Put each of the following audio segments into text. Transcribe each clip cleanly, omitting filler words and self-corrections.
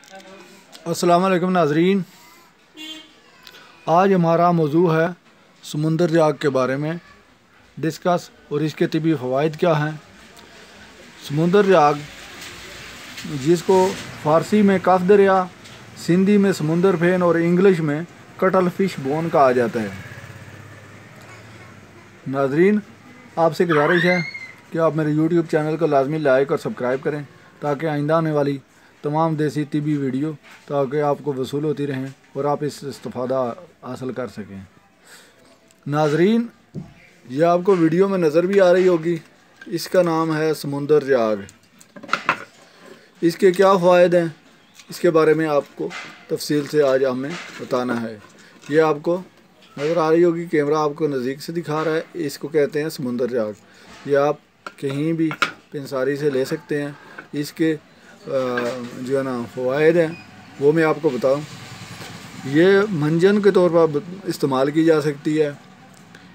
अस्सलाम वालेकुम नाजरीन, आज हमारा मौजू है समुंदर जाग के बारे में डिस्कस और इसके तिबी फ़वाइद क्या हैं। समुंदर जाग जिसको फ़ारसी में कफ दरिया, सिंधी में समुंदर फेन और इंग्लिश में कटल फिश बोन कहा जाता है। नाजरीन, आपसे गुजारिश है कि आप मेरे यूट्यूब चैनल को लाजमी लाइक और सब्सक्राइब करें ताकि आइंदा आने वाली तमाम देसी तिबी वीडियो ताकि आपको वसूल होती रहें और आप इससे इस्तिफ़ादा हासिल कर सकें। नाजरीन, ये आपको वीडियो में नज़र भी आ रही होगी, इसका नाम है समुंदर जाग। इसके क्या फ़ायदे हैं इसके बारे में आपको तफसील से आज हमें बताना है। ये आपको नज़र आ रही होगी, कैमरा आपको नज़दीक से दिखा रहा है। इसको कहते हैं समुंदर जाग। ये आप कहीं भी पिंसारी से ले सकते हैं। इसके जो है ना फ़वाइद हैं वो मैं आपको बताऊं। ये मंजन के तौर पर इस्तेमाल की जा सकती है।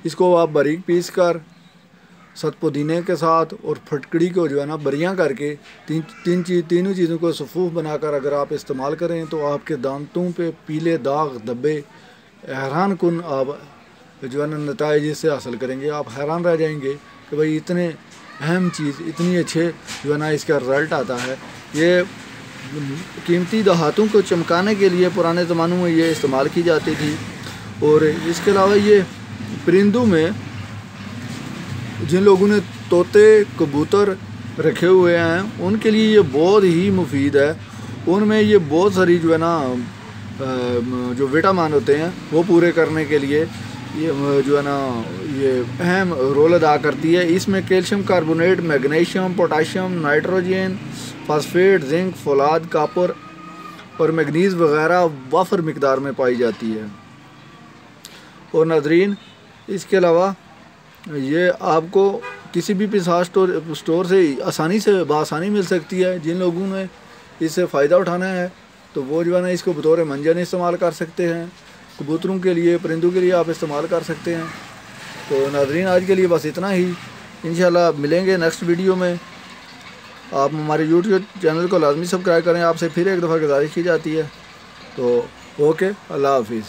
इसको आप बारीक पीस कर सत पुदीने के साथ और फटकड़ी को जो है ना बरियाँ करके तीनों चीज़ों को सफ़ूफ बनाकर अगर आप इस्तेमाल करें तो आपके दांतों पे पीले दाग धब्बे हैरान कुन आप जो है ना नताइज इससे हासिल करेंगे। आप हैरान रह जाएंगे कि भाई इतने अहम चीज़ इतनी अच्छे जो है ना इसका रिज़ल्ट आता है। ये कीमती धातुओं को चमकाने के लिए पुराने ज़मानों में ये इस्तेमाल की जाती थी। और इसके अलावा ये परिंदों में जिन लोगों ने तोते कबूतर रखे हुए हैं उनके लिए ये बहुत ही मुफीद है। उनमें ये बहुत सारी जो है ना जो विटामिन होते हैं वो पूरे करने के लिए ये जो है ना ये अहम रोल अदा करती है। इसमें calcium carbonate, magnesium, potassium, nitrogen, phosphate, zinc, फौलाद, कॉपर और मैग्नीज वगैरह वाफर मिकदार में पाई जाती है। और नाजरीन, इसके अलावा ये आपको किसी भी पिज़्ज़ा स्टोर से आसानी मिल सकती है। जिन लोगों ने इससे फ़ायदा उठाना है तो वो जो है ना इसको बतौर मंजन इस्तेमाल कर सकते हैं। कबूतरों के लिए, परिंदों के लिए आप इस्तेमाल कर सकते हैं। तो नाजरीन, आज के लिए बस इतना ही। इंशाल्लाह मिलेंगे नेक्स्ट वीडियो में। आप हमारे यूट्यूब चैनल को लाजमी सब्सक्राइब करें, आपसे फिर एक दफ़ा गुजारिश की जाती है। तो ओके, अल्लाह हाफिज़।